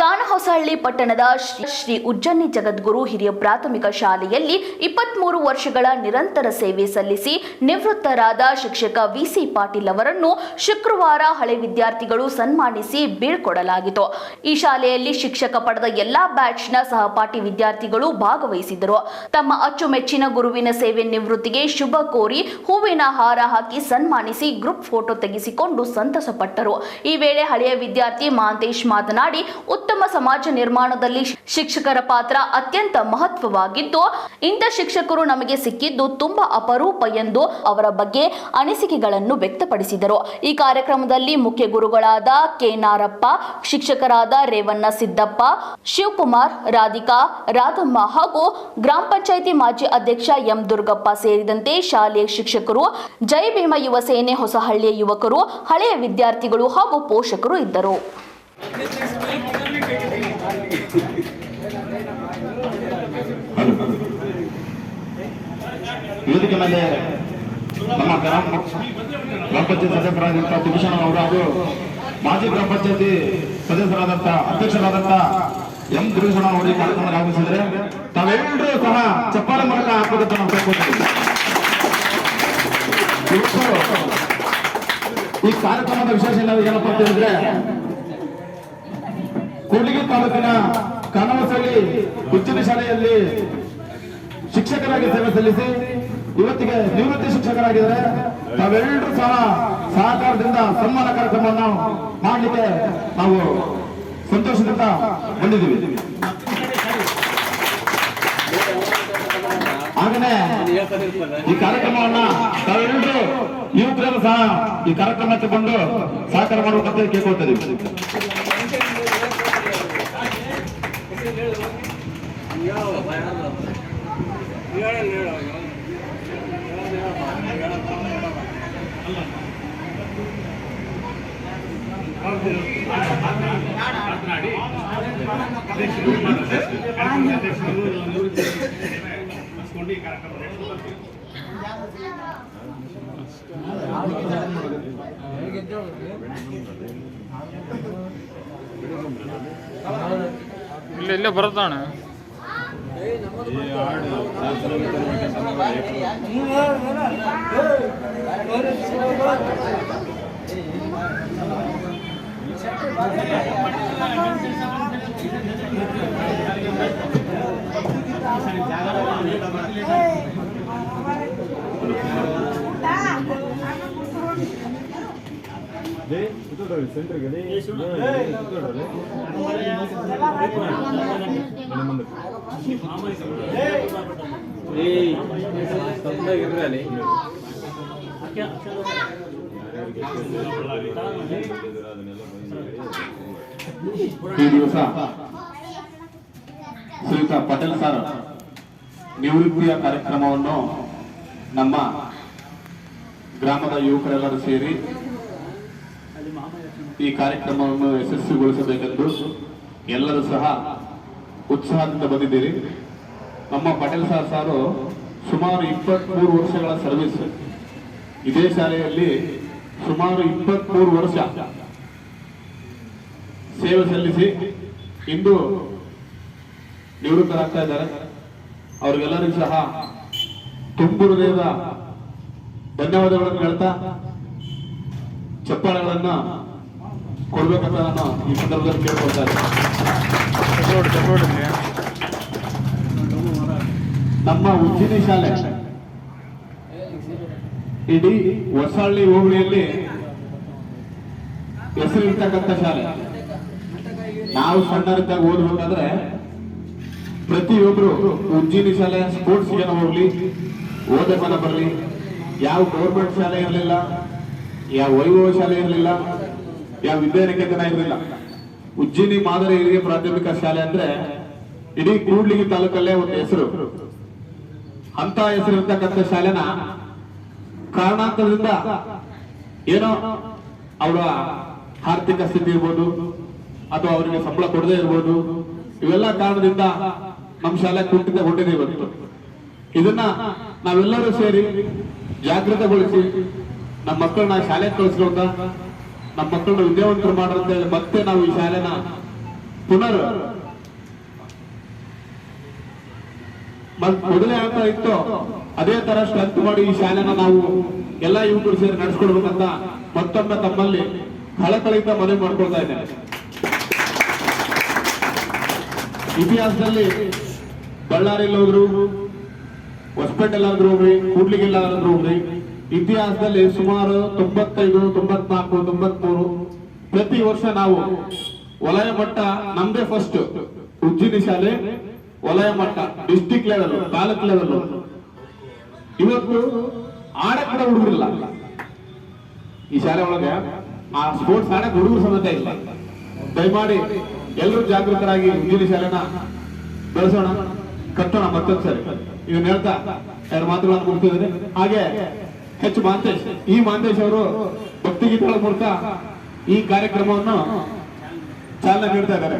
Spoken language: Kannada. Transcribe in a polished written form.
ಕಾನಹೊಸಹಳ್ಳಿ ಪಟ್ಟಣದ ಶ್ರೀ ಉಜ್ಜನಿ ಜಗದ್ಗುರು ಹಿರಿಯ ಪ್ರಾಥಮಿಕ ಶಾಲೆಯಲ್ಲಿ 23 ವರ್ಷಗಳ ನಿರಂತರ ಸೇವೆ ಸಲ್ಲಿಸಿ ನಿವೃತ್ತರಾದ ಶಿಕ್ಷಕ ವಿಸಿ ಪಾಟೀಲ್ ಅವರನ್ನು ಶುಕ್ರವಾರ ಹಳೆ ವಿದ್ಯಾರ್ಥಿಗಳು ಸನ್ಮಾನಿಸಿ ಬೀಳ್ಕೊಡಲಾಗಿತ್ತು. ಈ ಶಾಲೆಯಲ್ಲಿ ಶಿಕ್ಷಕ ಪಡೆದ ಎಲ್ಲಾ ಬ್ಯಾಚ್ನ ಸಹಪಾಠಿ ವಿದ್ಯಾರ್ಥಿಗಳು ಭಾಗವಹಿಸಿದ್ದರು. ತಮ್ಮ ಅಚ್ಚುಮೆಚ್ಚಿನ ಗುರುವಿನ ಸೇವೆ ನಿವೃತ್ತಿಗೆ ಶುಭ ಕೋರಿ ಹೂವಿನ ಹಾರ ಹಾಕಿ ಸನ್ಮಾನಿಸಿ ಗ್ರೂಪ್ ಫೋಟೋ ತೆಗೆಸಿಕೊಂಡು ಸಂತಸಪಟ್ಟರು. ಈ ವೇಳೆ ಹಳೆಯ ವಿದ್ಯಾರ್ಥಿ ಮಹಾಂತೇಶ್ ಮಾತನಾಡಿ, ಉತ್ತಮ ಸಮಾಜ ನಿರ್ಮಾಣದಲ್ಲಿ ಶಿಕ್ಷಕರ ಪಾತ್ರ ಅತ್ಯಂತ ಮಹತ್ವವಾಗಿದ್ದು, ಇಂಥ ಶಿಕ್ಷಕರು ನಮಗೆ ಸಿಕ್ಕಿದ್ದು ತುಂಬಾ ಅಪರೂಪ ಎಂದು ಅವರ ಬಗ್ಗೆ ಅನಿಸಿಕೆಗಳನ್ನು ವ್ಯಕ್ತಪಡಿಸಿದರು. ಈ ಕಾರ್ಯಕ್ರಮದಲ್ಲಿ ಮುಖ್ಯ ಗುರುಗಳಾದ ಕೆ ನಾರಪ್ಪ, ಶಿಕ್ಷಕರಾದ ರೇವಣ್ಣ ಸಿದ್ದಪ್ಪ, ಶಿವಕುಮಾರ್, ರಾಧಿಕಾ, ರಾಧಮ್ಮ ಹಾಗೂ ಗ್ರಾಮ ಪಂಚಾಯಿತಿ ಮಾಜಿ ಅಧ್ಯಕ್ಷ ಎಂ ದುರ್ಗಪ್ಪ ಸೇರಿದಂತೆ ಶಾಲೆಯ ಶಿಕ್ಷಕರು, ಜೈ ಭೀಮ ಯುವ ಸೇನೆ ಹೊಸಹಳ್ಳಿಯ ಯುವಕರು, ಹಳೆಯ ವಿದ್ಯಾರ್ಥಿಗಳು ಹಾಗೂ ಪೋಷಕರು ಇದ್ದರು. ವೇದಿಕೆ ಮೇಲೆ ನಮ್ಮ ಗ್ರಾಮ ಪಂಚಾಯತ್ ಸದಸ್ಯರಾದಂತಹ ತಿರುಷಣ ಅವರು ಹಾಗೂ ಮಾಜಿ ಗ್ರಾಮ ಪಂಚಾಯತಿ ಸದಸ್ಯರಾದಂಥ ಅಧ್ಯಕ್ಷರಾದಂಥ ಎಂ ತಿರುಷಣ ಅವರು ಕಾರ್ಯಕ್ರಮಕ್ಕೆ ಆಗಮಿಸಿದರೆ ತಾವೆಲ್ಲರೂ ಸಹ ಚಪ್ಪಾಳೆ ಮೂಲಕ ಹಾಕೋದಕ್ಕೆ ನಾವು ಕೇಳ್ಕೊಳ್ತೀವಿ. ಈ ಕಾರ್ಯಕ್ರಮದ ವಿಶೇಷ ಏನಪ್ಪ ಅಂತ ಹೇಳಿದ್ರೆ, ಕೂಡ್ಲಿಗಿ ತಾಲೂಕಿನ ಕಾನಹೊಸಹಳ್ಳಿ ಉಜ್ಜನಿ ಶಾಲೆಯಲ್ಲಿ ಶಿಕ್ಷಕರಾಗಿ ಸೇವೆ ಸಲ್ಲಿಸಿ ಇವತ್ತಿಗೆ ನಿವೃತ್ತಿ ಶಿಕ್ಷಕರಾಗಿದ್ದಾರೆ. ತಾವೆಲ್ಲರೂ ಸಹ ಸಹಕಾರದಿಂದ ಸನ್ಮಾನ ಕಾರ್ಯಕ್ರಮವನ್ನು ಮಾಡಲಿಕ್ಕೆ ನಾವು ಸಂತೋಷದಿಂದ ಬಂದಿದ್ದೀವಿ. ಹಾಗೇನೆ ಈ ಕಾರ್ಯಕ್ರಮವನ್ನ ತಾವೆಲ್ಲರೂ ಯುವಕರು ಸಹ ಈ ಕಾರ್ಯಕ್ರಮಕ್ಕೆ ಬಂದು ಸಹಕಾರ ಮಾಡುವಂತೆ ಕೇಳ್ಕೊಳ್ತಿದ್ದೀವಿ. ಇಲ್ಲ ಬರುತ್ತಾಣ ಈ ದಿವಸ ಶ್ರೀಯುತ ಪಟೇಲ್ ಸರ್ ನಿವೃತ್ತಿಯ ಕಾರ್ಯಕ್ರಮವನ್ನು ನಮ್ಮ ಗ್ರಾಮದ ಯುವಕರೆಲ್ಲರೂ ಸೇರಿ ಈ ಕಾರ್ಯಕ್ರಮವನ್ನು ಯಶಸ್ವಿಗೊಳಿಸಬೇಕೆಂದು ಎಲ್ಲರೂ ಸಹ ಉತ್ಸಾಹದಿಂದ ಬಂದಿದ್ದೀರಿ. ನಮ್ಮ ಪಟೇಲ್ ಸರ್ ಸಾರು ಸುಮಾರು 23 ವರ್ಷಗಳ ಸರ್ವಿಸ್ ಇದೇ ಶಾಲೆಯಲ್ಲಿ ಸುಮಾರು 23 ವರ್ಷ ಸೇವೆ ಸಲ್ಲಿಸಿ ಇಂದು ನಿವೃತ್ತರಾಗ್ತಾ ಇದ್ದಾರೆ. ಅವ್ರಿಗೆಲ್ಲರಿಗೂ ಸಹ ತುಂಬು ಹೃದಯದ ಧನ್ಯವಾದಗಳನ್ನು ಹೇಳ್ತಾ ಚಪ್ಪಾಳೆಗಳನ್ನ ಕೊಡ್ಬೇಕಂತ ನಾನು ಈ ಸಂದರ್ಭದಲ್ಲಿ ಕೇಳ್ಕೊಳ್ತಾರೆ. ನಮ್ಮ ಉಜ್ಜಿನಿ ಶಾಲೆ ಇಡೀ ಹೊಸಹಳ್ಳಿ ಹೋಬಳಿಯಲ್ಲಿ ಹೆಸರಿರ್ತಕ್ಕಂಥ ಶಾಲೆ. ನಾವು ಸಣ್ಣರಿದ್ದಾಗ ಓದಬೇಕಾದ್ರೆ ಪ್ರತಿಯೊಬ್ರು ಉಜ್ಜಿನಿ ಶಾಲೆ ಸ್ಪೋರ್ಟ್ಸ್ ಏನೋ ಹೋಗ್ಲಿ, ಓದಮನ ಬರಲಿ, ಯಾವ ಗೌರ್ಮೆಂಟ್ ಶಾಲೆ ಇರಲಿಲ್ಲ, ಯಾವ ವೈಭವ ಶಾಲೆ ಇರಲಿಲ್ಲ, ಯಾವ ವಿದ್ಯಾನಿಕೇತನ ಇರಲಿಲ್ಲ. ಉಜ್ಜಿನಿ ಮಾದರಿ ಹಿರಿಯ ಪ್ರಾಥಮಿಕ ಶಾಲೆ ಅಂದ್ರೆ ಇಡೀ ಕೂಡ್ಲಿಗಿ ತಾಲೂಕಲ್ಲೇ ಒಂದು ಹೆಸರು. ಅಂತ ಹೆಸರಿರ್ತಕ್ಕಂಥ ಶಾಲೆನ ಕಾರಣಾಂತರದಿಂದ ಏನೋ ಅವರ ಆರ್ಥಿಕ ಸ್ಥಿತಿ ಇರ್ಬೋದು ಅಥವಾ ಅವರಿಗೆ ಸಂಬಳ ಕೊಡದೇ ಇರ್ಬೋದು, ಇವೆಲ್ಲ ಕಾರಣದಿಂದ ನಮ್ಮ ಶಾಲೆ ಕುಂಠಿತಗೊಂಡಿದೆ. ಇವತ್ತು ಇದನ್ನ ನಾವೆಲ್ಲರೂ ಸೇರಿ ಜಾಗೃತಗೊಳಿಸಿ ನಮ್ಮ ಮಕ್ಕಳನ್ನ ಶಾಲೆಗೆ ಕಳಿಸ್ಕೊಂಡ ನಮ್ಮ ಮಕ್ಕಳನ್ನ ವಿದ್ಯಾವಂತರು ಮಾಡ್ರಂತ ಹೇಳಿ ಮತ್ತೆ ನಾವು ಈ ಶಾಲೆನ ಪುನರ್ ಮೊದಲೇ ಆಗ್ತಾ ಇತ್ತು ಅದೇ ತರ ಸ್ಟ್ರೆಂತ್ ಮಾಡಿ ಈ ಶಾಲೆನ ನಾವು ಎಲ್ಲಾ ಯುವಕರು ಸೇರಿ ನಡೆಸ್ಕೊಡ್ಬೇಕಂತ ಮತ್ತೊಮ್ಮೆ ತಮ್ಮಲ್ಲಿ ಕಳಕಳಿತ ಮನವಿ ಮಾಡ್ಕೊಳ್ತಾ ಇದ್ದೇನೆ. ಇತಿಹಾಸದಲ್ಲಿ ಬಳ್ಳಾರಿಯಲ್ಲಿ ಹೋದ್ರು, ಹೊಸಪೇಟೆಲ್ಲಾದ್ರೂ ಹೋಗ್ರಿ, ಕೂಡ್ಲಿಗೆಲ್ಲಾದ್ರೂ ಹೋಗ್ರಿ, ಇತಿಹಾಸದಲ್ಲಿ ಸುಮಾರು 95, 94, 93 ಪ್ರತಿ ವರ್ಷ ನಾವು ವಲಯ ಮಟ್ಟ ನಮ್ದೇ ಫಸ್ಟ್ ಉಜ್ಜಿನಿ ಶಾಲೆ ವಲಯ ಮಟ್ಟ, ಡಿಸ್ಟಿಕ್ ಲೆವೆಲ್, ತಾಲೂಕ್ ಲೆವೆಲ್. ಇವತ್ತು ಆಡಕ್ ಕೂಡ ಹುಡುಗರಿಲ್ಲ ಈ ಶಾಲೆ ಒಳಗೆ. ಆ ಸ್ಪೋರ್ಟ್ಸ್ ಆಡಕ್ ಹುಡುಗರು ಸಮೇತ ಇಲ್ಲ. ದಯಮಾಡಿ ಎಲ್ಲರೂ ಜಾಗೃತರಾಗಿ ಉಜ್ಜಿನಿ ಶಾಲೆನ ಬೆಳೆಸೋಣ, ಕಟ್ಟೋಣ ಮತ್ತೊಂದ್ಸರಿ. ಇದನ್ನ ಹೇಳ್ತಾ ಎರಡು ಮಾತುಗಳನ್ನು ಮುಗಿಸಿದ್ರೆ ಹಾಗೆ ಮಾಂತೇಶ್, ಈ ಮಾಂತೇಶ್ ಅವರು ಭಕ್ತಿಗೀತೆಗಳ ಮೂಲಕ ಈ ಕಾರ್ಯಕ್ರಮವನ್ನು ಚಾಲನೆ ನೀಡ್ತಾ ಇದ್ದಾರೆ.